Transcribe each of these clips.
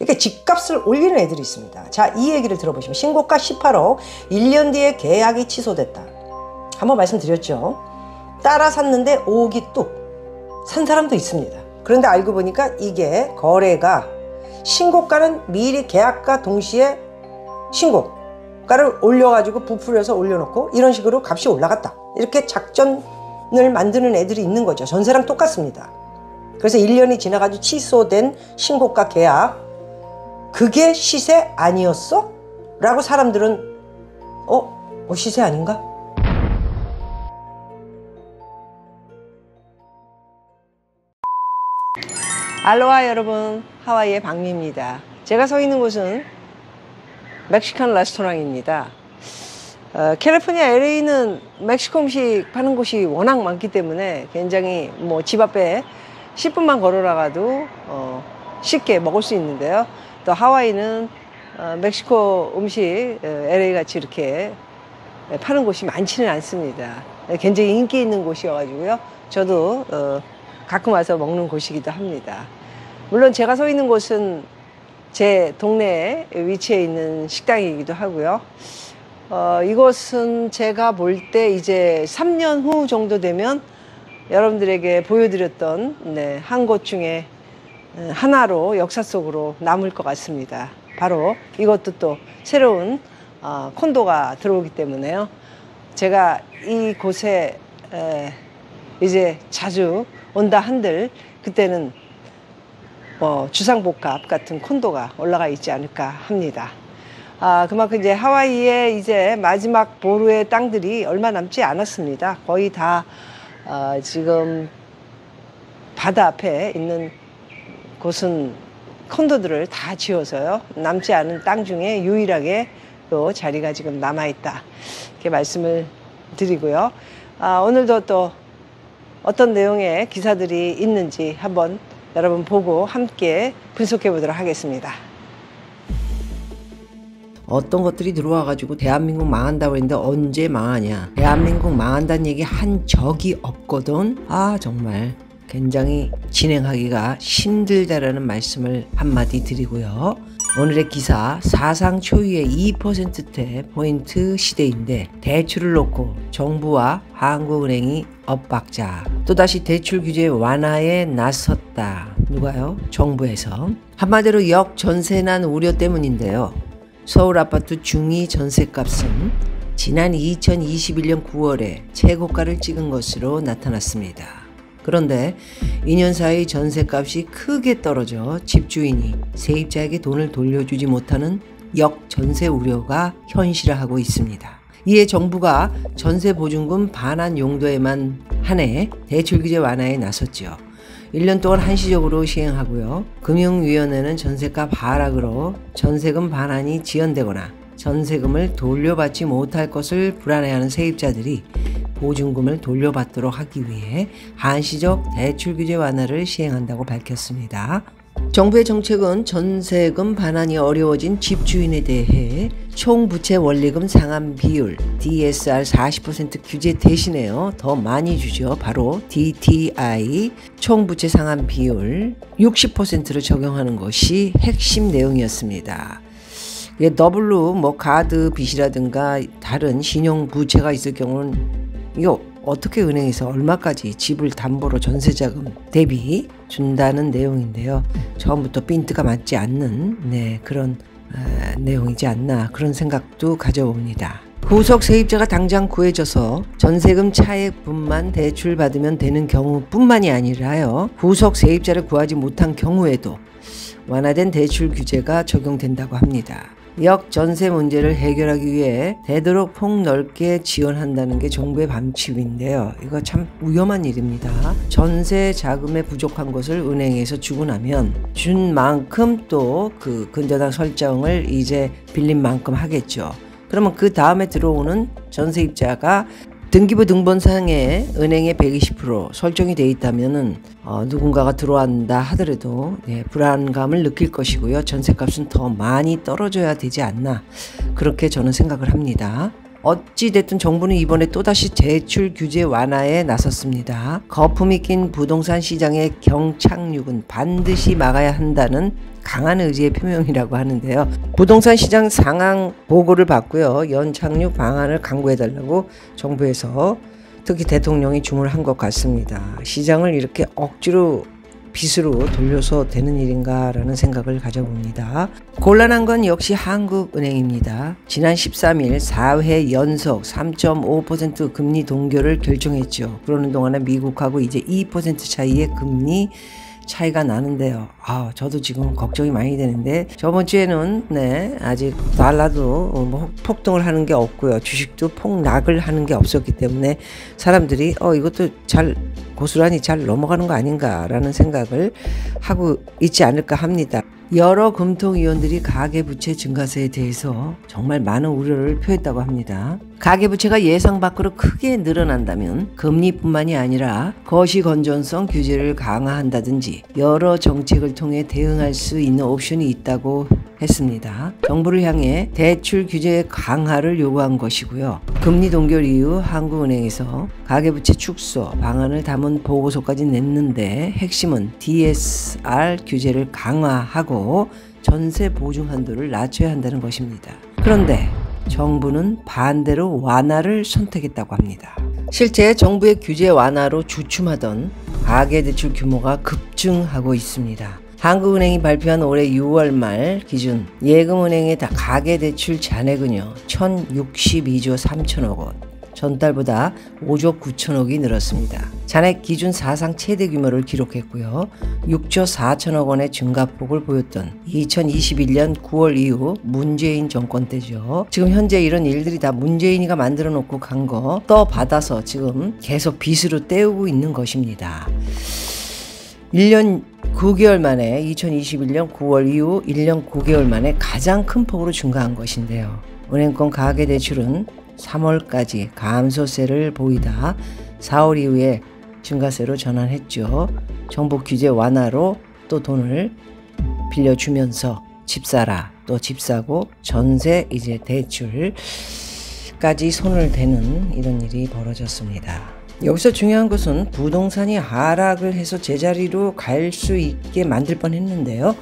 이렇게 집값을 올리는 애들이 있습니다. 자, 이 얘기를 들어보시면 신고가 18억, 1년 뒤에 계약이 취소됐다. 한번 말씀드렸죠. 따라 샀는데 5억이 뚝 산 사람도 있습니다. 그런데 알고 보니까 이게 거래가 신고가는 미리 계약과 동시에 신고가를 올려가지고 부풀려서 올려놓고 이런 식으로 값이 올라갔다. 이렇게 작전을 만드는 애들이 있는 거죠. 전세랑 똑같습니다. 그래서 1년이 지나가지고 취소된 신고가 계약, 그게 시세 아니었어? 라고 사람들은 시세 아닌가? 알로하 여러분, 하와이의 박미입니다. 제가 서 있는 곳은 멕시칸 레스토랑입니다. 캘리포니아 LA는 멕시코 음식 파는 곳이 워낙 많기 때문에 굉장히 집 앞에 10분만 걸어나가도 쉽게 먹을 수 있는데요. 또 하와이는 멕시코 음식 LA 같이 이렇게 파는 곳이 많지는 않습니다. 굉장히 인기 있는 곳이어가지고요. 저도 가끔 와서 먹는 곳이기도 합니다. 물론 제가 서 있는 곳은 제 동네에 위치해 있는 식당이기도 하고요. 이곳은 제가 볼 때 이제 3년 후 정도 되면 여러분들에게 보여드렸던 한 곳 중에 하나로 역사 속으로 남을 것 같습니다. 바로 이것도 또 새로운 콘도가 들어오기 때문에요. 제가 이곳에 이제 자주 온다 한들 그때는 주상복합 같은 콘도가 올라가 있지 않을까 합니다. 그만큼 이제 하와이의 이제 마지막 보루의 땅들이 얼마 남지 않았습니다. 거의 다 지금 바다 앞에 있는 곳은 콘도들을 다 지어서요. 남지 않은 땅 중에 유일하게 또 자리가 지금 남아있다. 이렇게 말씀을 드리고요. 오늘도 또 어떤 내용의 기사들이 있는지 한번 여러분 보고 함께 분석해 보도록 하겠습니다. 어떤 것들이 들어와가지고 대한민국 망한다고 했는데 언제 망하냐. 대한민국 망한다는 얘기 한 적이 없거든. 정말 굉장히 진행하기가 힘들다라는 말씀을 한마디 드리고요. 오늘의 기사 사상 초유의 2%대 포인트 시대인데 대출을 놓고 정부와 한국은행이 엇박자. 또다시 대출 규제 완화에 나섰다. 누가요? 정부에서. 한마디로 역전세난 우려 때문인데요. 서울 아파트 중위 전세값은 지난 2021년 9월에 최고가를 찍은 것으로 나타났습니다. 그런데 2년 사이 전세값이 크게 떨어져 집주인이 세입자에게 돈을 돌려주지 못하는 역전세 우려가 현실화하고 있습니다. 이에 정부가 전세보증금 반환 용도에만 한해 대출규제 완화에 나섰죠. 1년 동안 한시적으로 시행하고요. 금융위원회는 전세값 하락으로 전세금 반환이 지연되거나 전세금을 돌려받지 못할 것을 불안해하는 세입자들이 보증금을 돌려받도록 하기 위해 한시적 대출규제 완화를 시행한다고 밝혔습니다. 정부의 정책은 전세금 반환이 어려워진 집주인에 대해 총부채 원리금 상환 비율 DSR 40% 규제 대신에요. 더 많이 주죠. 바로 DTI 총부채 상환 비율 60%를 적용하는 것이 핵심 내용이었습니다. 더블로 가드 빚이라든가 다른 신용 부채가 있을 경우는 이거 어떻게 은행에서 얼마까지 집을 담보로 전세자금 대비 준다는 내용인데요. 처음부터 핀트가 맞지 않는 그런 내용이지 않나 그런 생각도 가져봅니다. 후속 세입자가 당장 구해져서 전세금 차액분만 대출받으면 되는 경우뿐만이 아니라요. 후속 세입자를 구하지 못한 경우에도 완화된 대출 규제가 적용된다고 합니다. 역전세 문제를 해결하기 위해 되도록 폭넓게 지원한다는 게 정부의 방침인데요. 이거 참 위험한 일입니다. 전세 자금에 부족한 것을 은행에서 주고 나면 준 만큼 또 그 근저당 설정을 이제 빌린 만큼 하겠죠. 그러면 그 다음에 들어오는 전세입자가 등기부 등본상에 은행에 120% 설정이 돼 있다면은 누군가가 들어온다 하더라도 불안감을 느낄 것이고요. 전세값은 더 많이 떨어져야 되지 않나 그렇게 저는 생각을 합니다. 어찌됐든 정부는 이번에 또다시 대출 규제 완화에 나섰습니다. 거품이 낀 부동산 시장의 경착륙은 반드시 막아야 한다는 강한 의지의 표명이라고 하는데요. 부동산 시장 상황 보고를 받고요. 연착륙 방안을 강구해달라고 정부에서 특히 대통령이 주문한 것 같습니다. 시장을 이렇게 억지로 빚으로 돌려서 되는 일인가라는 생각을 가져봅니다. 곤란한 건 역시 한국은행입니다. 지난 13일 4회 연속 3.5% 금리 동결을 결정했죠. 그러는 동안에 미국하고 이제 2% 차이의 금리 차이가 나는데요. 저도 지금 걱정이 많이 되는데, 저번 주에는 아직 달러도 뭐 폭등을 하는 게 없고요. 주식도 폭락을 하는 게 없었기 때문에 사람들이 이것도 잘 고스란히 잘 넘어가는 거 아닌가라는 생각을 하고 있지 않을까 합니다. 여러 금통위원들이 가계부채 증가세에 대해서 정말 많은 우려를 표했다고 합니다. 가계부채가 예상 밖으로 크게 늘어난다면 금리뿐만이 아니라 거시건전성 규제를 강화한다든지 여러 정책을 통해 대응할 수 있는 옵션이 있다고 했습니다. 정부를 향해 대출 규제 강화를 요구한 것이고요. 금리 동결 이후 한국은행에서 가계부채 축소 방안을 담은 보고서까지 냈는데, 핵심은 DSR 규제를 강화하고 전세 보증 한도를 낮춰야 한다는 것입니다. 그런데 정부는 반대로 완화를 선택했다고 합니다. 실제 정부의 규제 완화로 주춤하던 가계대출 규모가 급증하고 있습니다. 한국은행이 발표한 올해 6월 말 기준 예금은행의 가계대출 잔액은요 1062조 3천억 원, 전달보다 5조 9천억이 늘었습니다. 잔액 기준 사상 최대 규모를 기록했고요. 6조 4천억 원의 증가폭을 보였던 2021년 9월 이후 문재인 정권 때죠. 지금 현재 이런 일들이 다 문재인이가 만들어 놓고 간 거 떠받아서 지금 계속 빚으로 때우고 있는 것입니다. 1년 9개월 만에 2021년 9월 이후 1년 9개월 만에 가장 큰 폭으로 증가한 것인데요. 은행권 가계대출은 3월까지 감소세를 보이다 4월 이후에 증가세로 전환했죠. 정부 규제 완화로 또 돈을 빌려주면서 집 사라, 또 집 사고 전세 이제 대출까지 손을 대는 이런 일이 벌어졌습니다. 여기서 중요한 것은 부동산이 하락을 해서 제자리로 갈 수 있게 만들 뻔했는데요.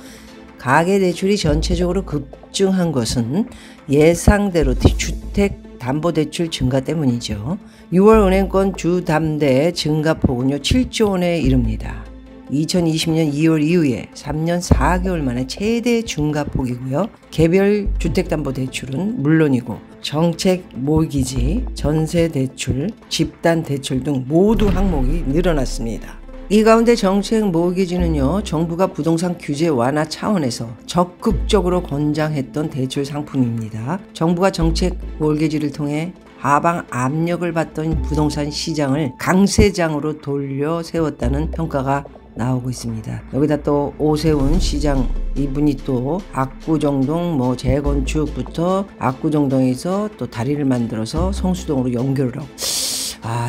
가계대출이 전체적으로 급증한 것은 예상대로 주택담보대출 증가 때문이죠. 6월 은행권 주담대 증가폭은요 7조 원에 이릅니다. 2020년 2월 이후에 3년 4개월 만에 최대 증가폭이고요. 개별 주택담보대출은 물론이고 정책 모기지, 전세대출, 집단대출 등 모두 항목이 늘어났습니다. 이 가운데 정책 모기지는요, 정부가 부동산 규제 완화 차원에서 적극적으로 권장했던 대출 상품입니다. 정부가 정책 모기지를 통해 하방 압력을 받던 부동산 시장을 강세장으로 돌려 세웠다는 평가가 나오고 있습니다. 여기다 또 오세훈 시장 이분이 또 압구정동 재건축부터 압구정동에서 또 다리를 만들어서 성수동으로 연결을 하고,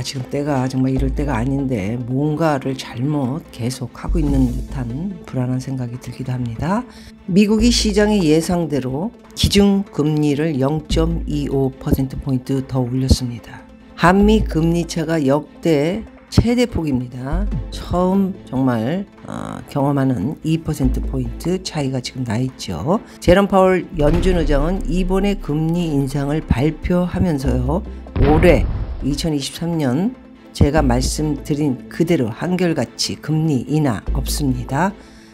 지금 때가 정말 이럴 때가 아닌데 뭔가를 잘못 계속 하고 있는 듯한 불안한 생각이 들기도 합니다. 미국이 시장의 예상대로 기준금리를 0.25%포인트 더 올렸습니다. 한미 금리차가 역대 최대폭입니다. 처음 정말 경험하는 2%포인트 차이가 지금 나 있죠. 제롬 파월 연준 의장은 이번에 금리 인상을 발표하면서요, 올해 2023년 제가 말씀드린 그대로 한결같이 금리 인하 없습니다.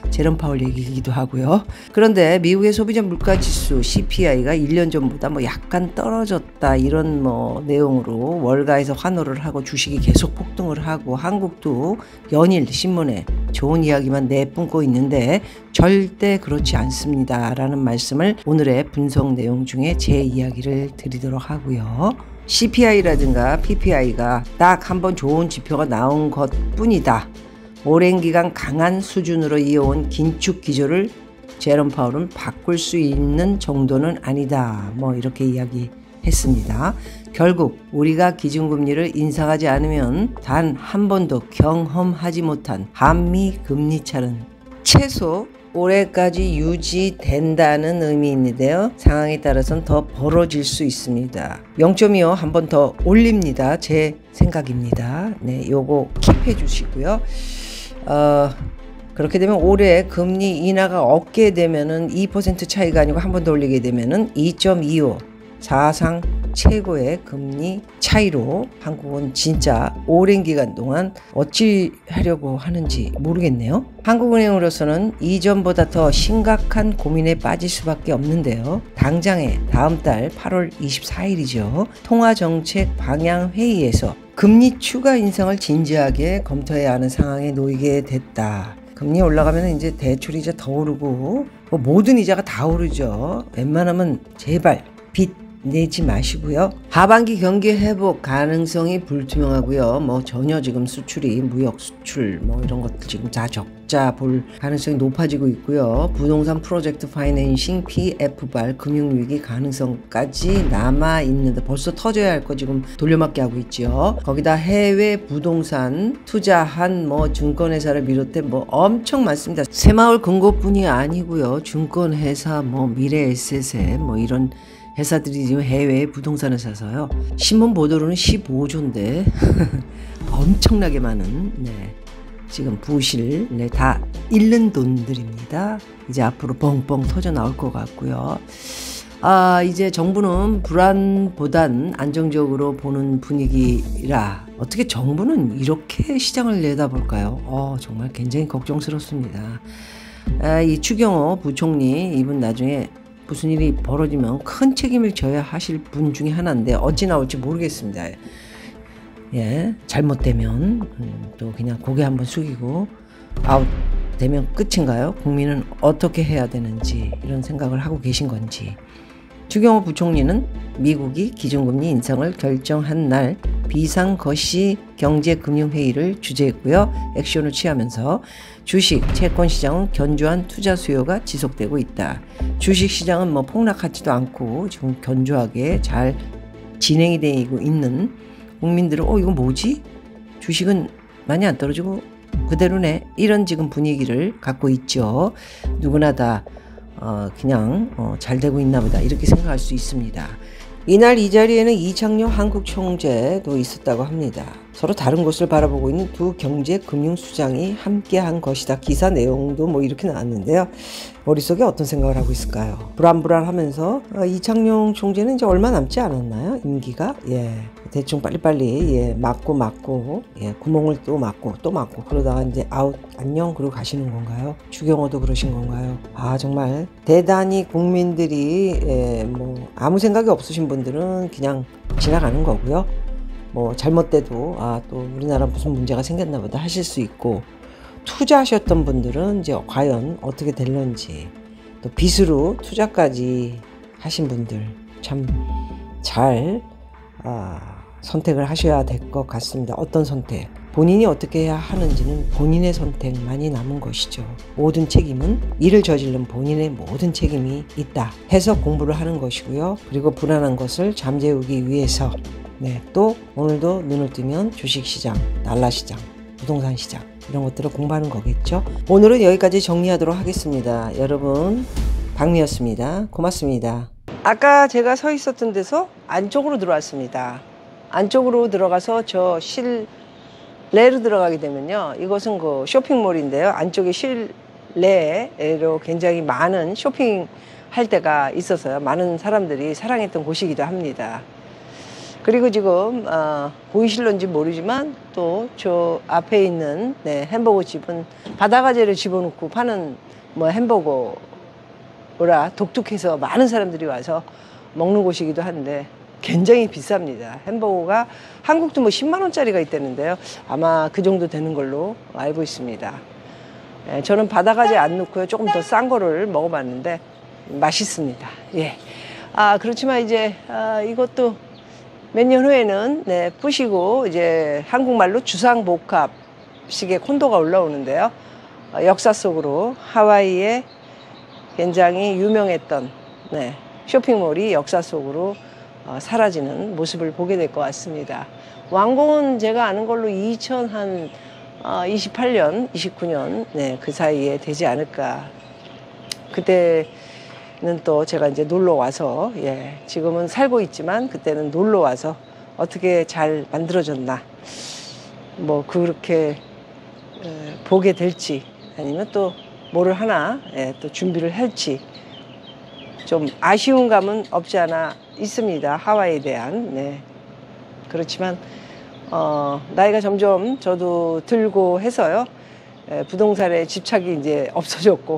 제롬 파월 얘기이기도 하고요. 그런데 미국의 소비자 물가지수 CPI가 1년 전보다 약간 떨어졌다 이런 내용으로 월가에서 환호를 하고 주식이 계속 폭등을 하고, 한국도 연일 신문에 좋은 이야기만 내뿜고 있는데 절대 그렇지 않습니다 라는 말씀을 오늘의 분석 내용 중에 제 이야기를 드리도록 하고요. CPI라든가 PPI가 딱 한 번 좋은 지표가 나온 것 뿐이다. 오랜 기간 강한 수준으로 이어온 긴축 기조를 제롬 파월은 바꿀 수 있는 정도는 아니다. 이렇게 이야기했습니다. 결국 우리가 기준금리를 인상하지 않으면 단 한 번도 경험하지 못한 한미 금리 차는 최소 올해까지 유지된다는 의미인데요. 상황에 따라서는 더 벌어질 수 있습니다. 0.25 한 번 더 올립니다. 제 생각입니다. 네, 요거 킵해 주시고요. 그렇게 되면 올해 금리 인하가 없게 되면은 2% 차이가 아니고 한 번 더 올리게 되면은 2.25 사상 최고의 금리 차이로 한국은 진짜 오랜 기간 동안 어찌 하려고 하는지 모르겠네요. 한국은행으로서는 이전보다 더 심각한 고민에 빠질 수밖에 없는데요. 당장에 다음 달 8월 24일이죠. 통화정책 방향회의에서 금리 추가 인상을 진지하게 검토해야 하는 상황에 놓이게 됐다. 금리 올라가면 이제 대출 이자 더 오르고 뭐 모든 이자가 다 오르죠. 웬만하면 제발 빚 내지 마시고요. 하반기 경기 회복 가능성이 불투명하고요. 뭐 전혀 지금 수출이 무역 수출 뭐 이런 것들 지금 다 적자 볼 가능성이 높아지고 있고요. 부동산 프로젝트 파이낸싱 PF발 금융위기 가능성까지 남아 있는데 벌써 터져야 할 거 지금 돌려막기 하고 있죠. 거기다 해외 부동산 투자한 뭐 증권회사를 비롯해 뭐 엄청 많습니다. 새마을 금고뿐이 아니고요. 증권회사 뭐 미래에셋에 뭐 이런 회사들이 지금 해외에 부동산을 사서요. 신문 보도로는 15조인데 엄청나게 많은 지금 부실 다 잃는 돈들입니다. 이제 앞으로 뻥뻥 터져 나올 것 같고요. 이제 정부는 불안보단 안정적으로 보는 분위기라 어떻게 정부는 이렇게 시장을 내다볼까요? 정말 굉장히 걱정스럽습니다. 이 추경호 부총리 이분 나중에 무슨 일이 벌어지면 큰 책임을 져야 하실 분 중에 하나인데 어찌 나올지 모르겠습니다. 예, 잘못되면 또 그냥 고개 한번 숙이고 아웃 되면 끝인가요? 국민은 어떻게 해야 되는지 이런 생각을 하고 계신 건지. 추경호 부총리는 미국이 기준금리 인상을 결정한 날 비상거시 경제금융회의를 주재했고요. 액션을 취하면서 주식, 채권시장은 견조한 투자 수요가 지속되고 있다. 주식시장은 뭐 폭락하지도 않고 지금 견조하게 잘 진행이 되고 있는 국민들은 이거 뭐지? 주식은 많이 안 떨어지고 그대로네. 이런 지금 분위기를 갖고 있죠. 누구나 다 그냥 잘 되고 있나 보다 이렇게 생각할 수 있습니다. 이날 이 자리에는 이창용 한국 총재도 있었다고 합니다. 서로 다른 곳을 바라보고 있는 두 경제금융수장이 함께한 것이다. 기사 내용도 뭐 이렇게 나왔는데요. 머릿속에 어떤 생각을 하고 있을까요? 불안불안하면서 이창용 총재는 이제 얼마 남지 않았나요? 임기가? 대충 빨리빨리 맞고 구멍을 또 맞고 그러다가 이제 아웃 안녕 그러고 가시는 건가요? 추경호도 그러신 건가요? 정말 대단히 국민들이 뭐 아무 생각이 없으신 분들은 그냥 지나가는 거고요. 뭐 잘못돼도 또 우리나라 무슨 문제가 생겼나 보다 하실 수 있고, 투자하셨던 분들은 이제 과연 어떻게 될런지, 또 빚으로 투자까지 하신 분들 참 잘 선택을 하셔야 될 것 같습니다. 어떤 선택? 본인이 어떻게 해야 하는지는 본인의 선택만이 남은 것이죠. 모든 책임은 일을 저지른 본인의 모든 책임이 있다 해서 공부를 하는 것이고요. 그리고 불안한 것을 잠재우기 위해서 또 오늘도 눈을 뜨면 주식시장, 달러시장, 부동산시장 이런 것들을 공부하는 거겠죠. 오늘은 여기까지 정리하도록 하겠습니다. 여러분, 박미였습니다. 고맙습니다. 아까 제가 서 있었던 데서 안쪽으로 들어왔습니다. 안쪽으로 들어가서 저 실내로 들어가게 되면요, 이것은 그 쇼핑몰인데요. 안쪽에 실내로 굉장히 많은 쇼핑할 데가 있어서요, 많은 사람들이 사랑했던 곳이기도 합니다. 그리고 지금 보이실런지 모르지만 또 저 앞에 있는 햄버거 집은 바다가재를 집어넣고 파는 뭐 햄버거라 독특해서 많은 사람들이 와서 먹는 곳이기도 한데 굉장히 비쌉니다. 햄버거가 한국도 뭐 10만 원짜리가 있다는데요. 아마 그 정도 되는 걸로 알고 있습니다. 저는 바다가재 안 넣고요, 조금 더 싼 거를 먹어봤는데 맛있습니다. 그렇지만 이제 이것도 몇 년 후에는 부시고 이제 한국말로 주상복합식의 콘도가 올라오는데요. 역사 속으로 하와이에 굉장히 유명했던 쇼핑몰이 역사 속으로 사라지는 모습을 보게 될 것 같습니다. 완공은 제가 아는 걸로 2000한 28년, 29년, 네, 그 사이에 되지 않을까. 그때는 또 제가 이제 놀러 와서, 예, 지금은 살고 있지만 그때는 놀러 와서 어떻게 잘 만들어졌나. 뭐, 그렇게 보게 될지, 아니면 또 뭐를 하나, 예, 또 준비를 할지, 좀 아쉬운 감은 없지 않아 있습니다. 하와이에 대한. 네. 그렇지만, 나이가 점점 저도 들고 해서요. 부동산에 집착이 이제 없어졌고,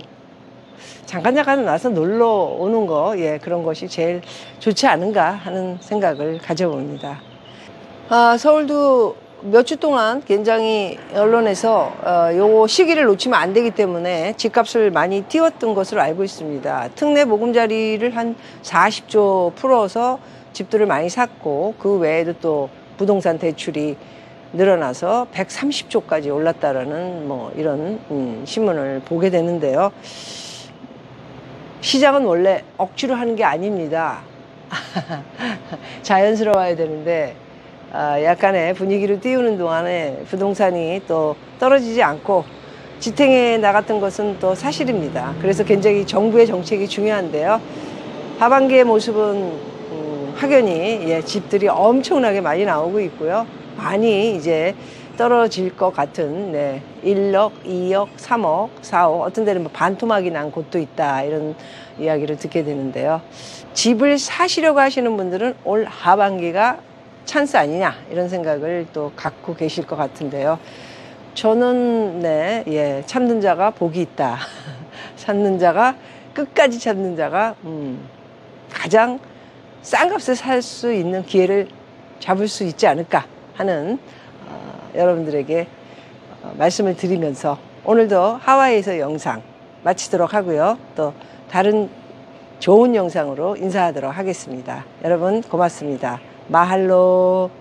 잠깐 와서 놀러 오는 거, 예, 그런 것이 제일 좋지 않은가 하는 생각을 가져봅니다. 서울도 몇 주 동안 굉장히 언론에서 요 시기를 놓치면 안 되기 때문에 집값을 많이 띄웠던 것으로 알고 있습니다. 특례 보금자리를 한 40조 풀어서 집들을 많이 샀고, 그 외에도 또 부동산 대출이 늘어나서 130조까지 올랐다라는 뭐 이런 신문을 보게 되는데요. 시장은 원래 억지로 하는 게 아닙니다. 자연스러워야 되는데, 약간의 분위기를 띄우는 동안에 부동산이 또 떨어지지 않고 지탱해 나갔던 것은 또 사실입니다. 그래서 굉장히 정부의 정책이 중요한데요. 하반기의 모습은 확연히, 예, 집들이 엄청나게 많이 나오고 있고요. 많이 이제 떨어질 것 같은, 네, 1억, 2억, 3억, 4억, 어떤 데는 뭐 반토막이 난 곳도 있다, 이런 이야기를 듣게 되는데요. 집을 사시려고 하시는 분들은 올 하반기가 찬스 아니냐, 이런 생각을 또 갖고 계실 것 같은데요. 저는, 네, 예, 참는 자가 복이 있다. 찾는 자가, 끝까지 찾는 자가 가장 싼 값에 살 수 있는 기회를 잡을 수 있지 않을까 하는 여러분들에게 말씀을 드리면서 오늘도 하와이에서 영상 마치도록 하고요. 또 다른 좋은 영상으로 인사하도록 하겠습니다. 여러분 고맙습니다. 마할로.